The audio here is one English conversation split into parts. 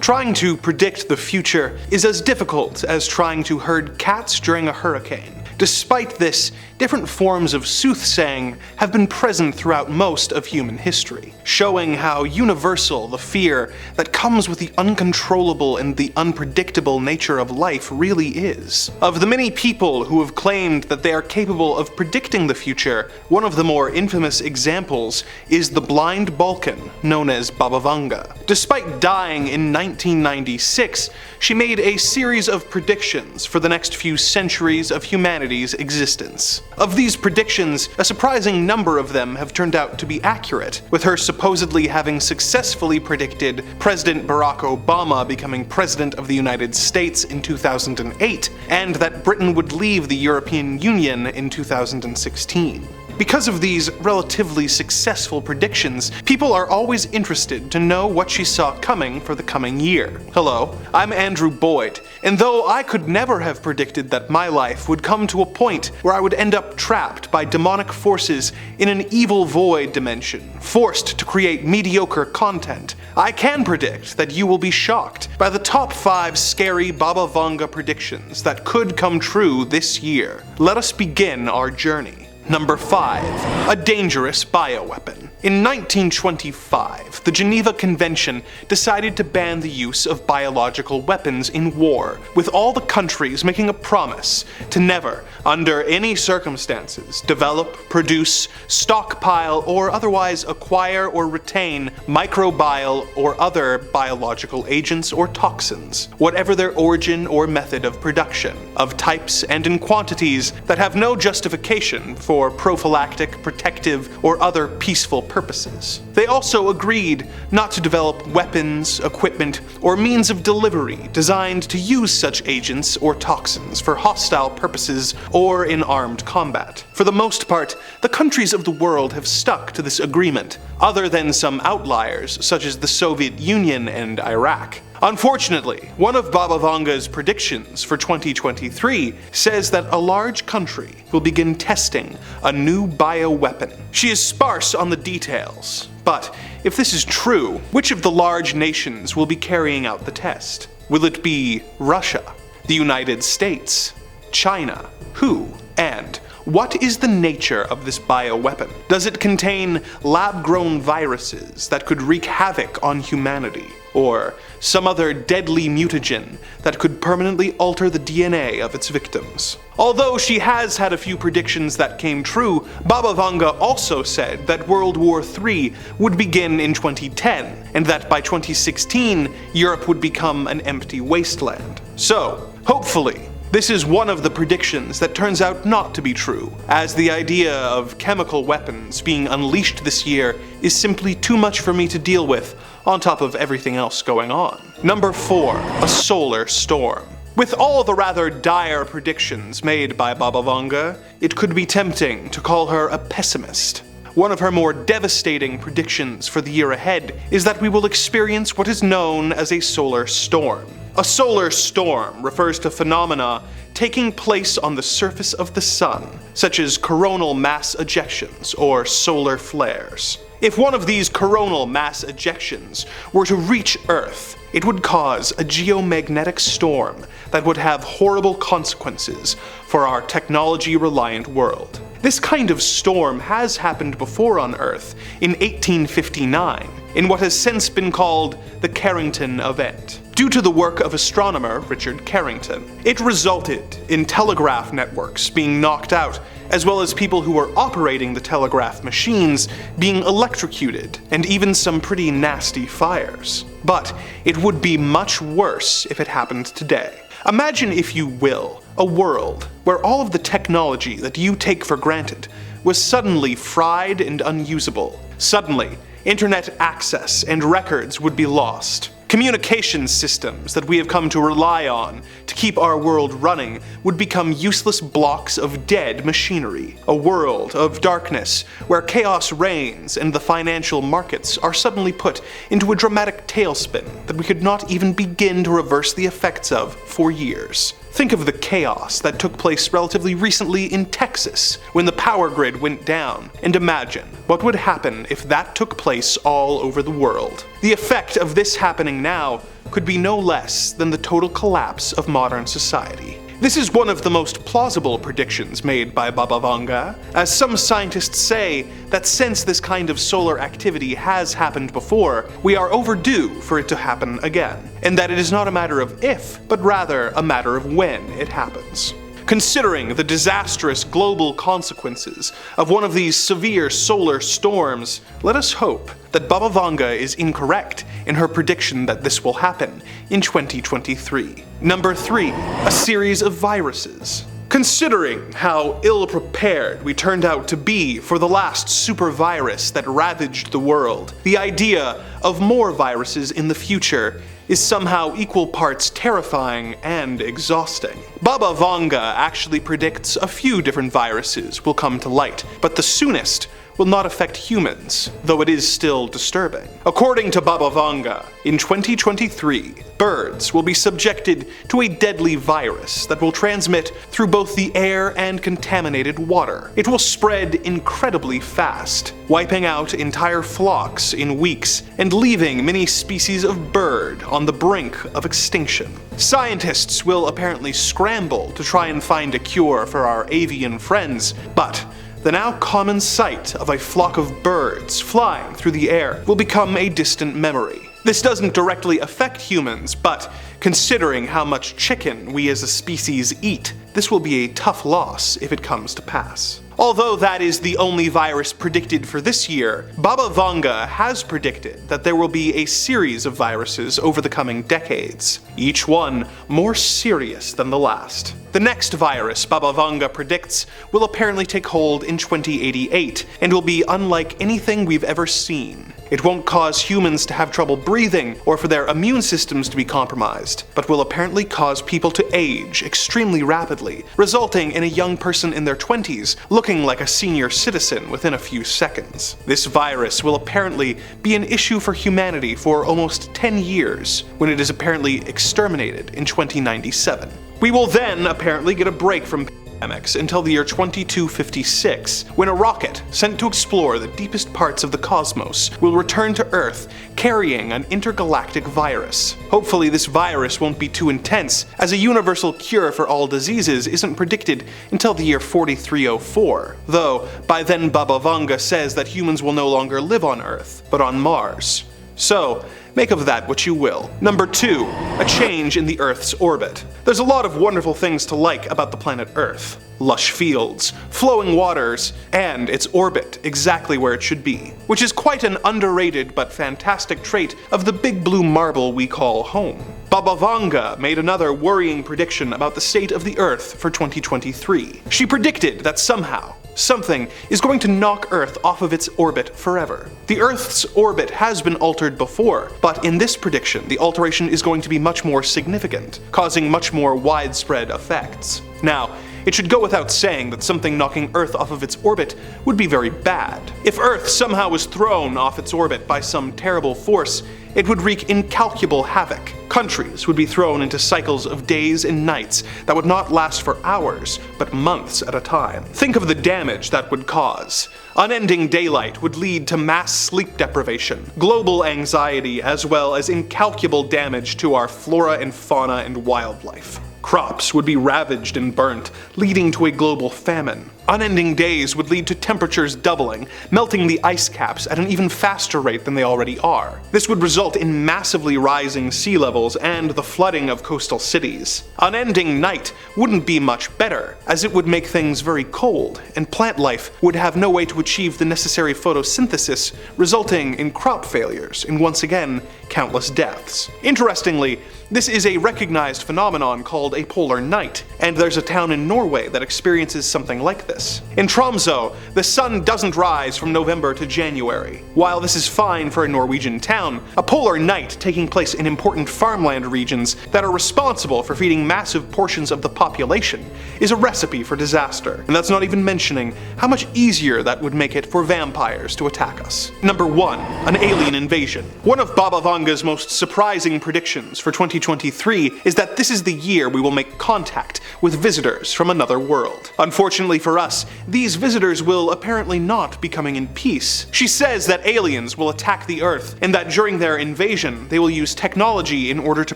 Trying to predict the future is as difficult as trying to herd cats during a hurricane. Despite this, different forms of soothsaying have been present throughout most of human history, showing how universal the fear that comes with the uncontrollable and the unpredictable nature of life really is. Of the many people who have claimed that they are capable of predicting the future, one of the more infamous examples is the blind Balkan known as Baba Vanga. Despite dying in 1996, she made a series of predictions for the next few centuries of humanity's existence. Of these predictions, a surprising number of them have turned out to be accurate, with her supposedly having successfully predicted President Barack Obama becoming President of the United States in 2008, and that Britain would leave the European Union in 2016. Because of these relatively successful predictions, people are always interested to know what she saw coming for the coming year. Hello, I'm Andrew Boyd, and though I could never have predicted that my life would come to a point where I would end up trapped by demonic forces in an evil void dimension, forced to create mediocre content, I can predict that you will be shocked by the top 5 scary Baba Vanga predictions that could come true this year. Let us begin our journey. Number 5. A dangerous bioweapon. In 1925, the Geneva Convention decided to ban the use of biological weapons in war, with all the countries making a promise to never, under any circumstances, develop, produce, stockpile, or otherwise acquire or retain microbial or other biological agents or toxins, whatever their origin or method of production, of types and in quantities that have no justification for prophylactic, protective, or other peaceful purposes. They also agreed not to develop weapons, equipment, or means of delivery designed to use such agents or toxins for hostile purposes or in armed combat. For the most part, the countries of the world have stuck to this agreement, other than some outliers such as the Soviet Union and Iraq. Unfortunately, one of Baba Vanga's predictions for 2023 says that a large country will begin testing a new bioweapon. She is sparse on the details, but if this is true, which of the large nations will be carrying out the test? Will it be Russia, the United States, China? Who? And what is the nature of this bioweapon? Does it contain lab-grown viruses that could wreak havoc on humanity? Or some other deadly mutagen that could permanently alter the DNA of its victims? Although she has had a few predictions that came true, Baba Vanga also said that World War III would begin in 2010, and that by 2016, Europe would become an empty wasteland. So, hopefully, this is one of the predictions that turns out not to be true, as the idea of chemical weapons being unleashed this year is simply too much for me to deal with, on top of everything else going on. Number 4. A solar storm. With all the rather dire predictions made by Baba Vanga, it could be tempting to call her a pessimist. One of her more devastating predictions for the year ahead is that we will experience what is known as a solar storm. A solar storm refers to phenomena taking place on the surface of the sun, such as coronal mass ejections or solar flares. If one of these coronal mass ejections were to reach Earth, it would cause a geomagnetic storm that would have horrible consequences for our technology-reliant world. This kind of storm has happened before on Earth in 1859, in what has since been called the Carrington Event. Due to the work of astronomer Richard Carrington, it resulted in telegraph networks being knocked out, as well as people who were operating the telegraph machines being electrocuted, and even some pretty nasty fires. But it would be much worse if it happened today. Imagine, if you will, a world where all of the technology that you take for granted was suddenly fried and unusable. Suddenly, internet access and records would be lost. Communication systems that we have come to rely on to keep our world running would become useless blocks of dead machinery. A world of darkness where chaos reigns and the financial markets are suddenly put into a dramatic tailspin that we could not even begin to reverse the effects of for years. Think of the chaos that took place relatively recently in Texas when the power grid went down, and imagine what would happen if that took place all over the world. The effect of this happening now could be no less than the total collapse of modern society. This is one of the most plausible predictions made by Baba Vanga, as some scientists say that since this kind of solar activity has happened before, we are overdue for it to happen again, and that it is not a matter of if, but rather a matter of when it happens. Considering the disastrous global consequences of one of these severe solar storms, let us hope that Baba Vanga is incorrect in her prediction that this will happen in 2023. Number 3. A series of viruses. Considering how ill-prepared we turned out to be for the last super virus that ravaged the world, the idea of more viruses in the future is somehow equal parts terrifying and exhausting. Baba Vanga actually predicts a few different viruses will come to light, but the soonest will not affect humans, though it is still disturbing. According to Baba Vanga, in 2023, birds will be subjected to a deadly virus that will transmit through both the air and contaminated water. It will spread incredibly fast, wiping out entire flocks in weeks and leaving many species of bird on the brink of extinction. Scientists will apparently scramble to try and find a cure for our avian friends, but the now common sight of a flock of birds flying through the air will become a distant memory. This doesn't directly affect humans, but considering how much chicken we as a species eat, this will be a tough loss if it comes to pass. Although that is the only virus predicted for this year, Baba Vanga has predicted that there will be a series of viruses over the coming decades, each one more serious than the last. The next virus Baba Vanga predicts will apparently take hold in 2088 and will be unlike anything we've ever seen. It won't cause humans to have trouble breathing or for their immune systems to be compromised, but will apparently cause people to age extremely rapidly, resulting in a young person in their 20s looking like a senior citizen within a few seconds. This virus will apparently be an issue for humanity for almost 10 years, when it is apparently exterminated in 2097. We will then apparently get a break from pandemics until the year 2256, when a rocket sent to explore the deepest parts of the cosmos will return to Earth carrying an intergalactic virus. Hopefully this virus won't be too intense, as a universal cure for all diseases isn't predicted until the year 4304, though by then Baba Vanga says that humans will no longer live on Earth, but on Mars. So, make of that what you will. Number 2. A change in the Earth's orbit. There's a lot of wonderful things to like about the planet Earth. Lush fields, flowing waters, and its orbit exactly where it should be, which is quite an underrated but fantastic trait of the big blue marble we call home. Baba Vanga made another worrying prediction about the state of the Earth for 2023. She predicted that somehow, something is going to knock Earth off of its orbit forever. The Earth's orbit has been altered before, but in this prediction, the alteration is going to be much more significant, causing much more widespread effects. Now, it should go without saying that something knocking Earth off of its orbit would be very bad. If Earth somehow was thrown off its orbit by some terrible force, it would wreak incalculable havoc. Countries would be thrown into cycles of days and nights that would not last for hours, but months at a time. Think of the damage that would cause. Unending daylight would lead to mass sleep deprivation, global anxiety, as well as incalculable damage to our flora and fauna and wildlife. Crops would be ravaged and burnt, leading to a global famine. Unending days would lead to temperatures doubling, melting the ice caps at an even faster rate than they already are. This would result in massively rising sea levels and the flooding of coastal cities. Unending night wouldn't be much better, as it would make things very cold, and plant life would have no way to achieve the necessary photosynthesis, resulting in crop failures and once again, countless deaths. Interestingly, this is a recognized phenomenon called a polar night, and there's a town in Norway that experiences something like this. In Tromsø, the sun doesn't rise from November to January. While this is fine for a Norwegian town, a polar night taking place in important farmland regions that are responsible for feeding massive portions of the population is a recipe for disaster. And that's not even mentioning how much easier that would make it for vampires to attack us. Number 1. An alien invasion. One of Baba Vanga's most surprising predictions for 2023 is that this is the year we will make contact with visitors from another world. Unfortunately for us, Thus, these visitors will apparently not be coming in peace. She says that aliens will attack the Earth, and that during their invasion, they will use technology in order to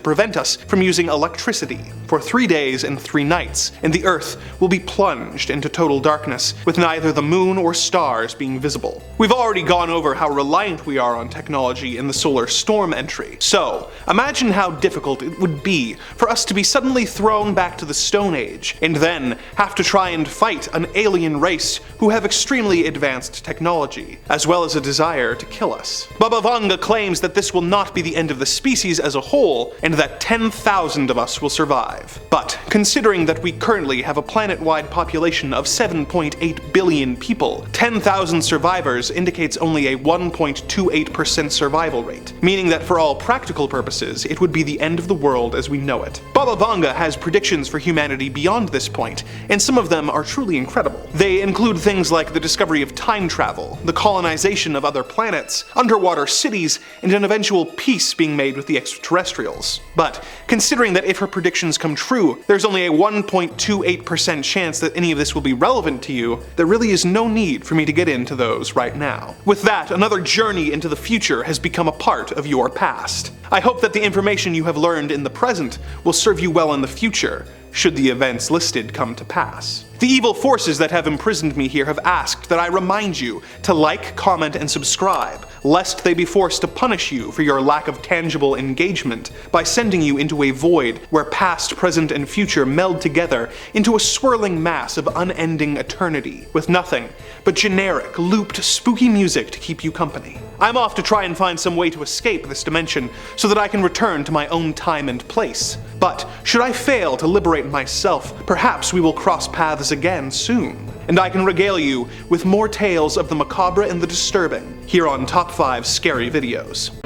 prevent us from using electricity for 3 days and 3 nights, and the Earth will be plunged into total darkness, with neither the moon or stars being visible. We've already gone over how reliant we are on technology in the solar storm entry, so imagine how difficult it would be for us to be suddenly thrown back to the Stone Age, and then have to try and fight an alien race who have extremely advanced technology, as well as a desire to kill us. Baba Vanga claims that this will not be the end of the species as a whole, and that 10,000 of us will survive. But considering that we currently have a planet-wide population of 7.8 billion people, 10,000 survivors indicates only a 1.28% survival rate, meaning that for all practical purposes, it would be the end of the world as we know it. Baba Vanga has predictions for humanity beyond this point, and some of them are truly incredible. They include things like the discovery of time travel, the colonization of other planets, underwater cities, and an eventual peace being made with the extraterrestrials. But considering that if her predictions come true, there's only a 1.28% chance that any of this will be relevant to you, there really is no need for me to get into those right now. With that, another journey into the future has become a part of your past. I hope that the information you have learned in the present will serve you well in the future, should the events listed come to pass. The evil forces that have imprisoned me here have asked that I remind you to like, comment, and subscribe, lest they be forced to punish you for your lack of tangible engagement by sending you into a void where past, present, and future meld together into a swirling mass of unending eternity, with nothing but generic, looped, spooky music to keep you company. I'm off to try and find some way to escape this dimension so that I can return to my own time and place. But should I fail to liberate myself, perhaps we will cross paths again soon, and I can regale you with more tales of the macabre and the disturbing here on Top 5 Scary Videos.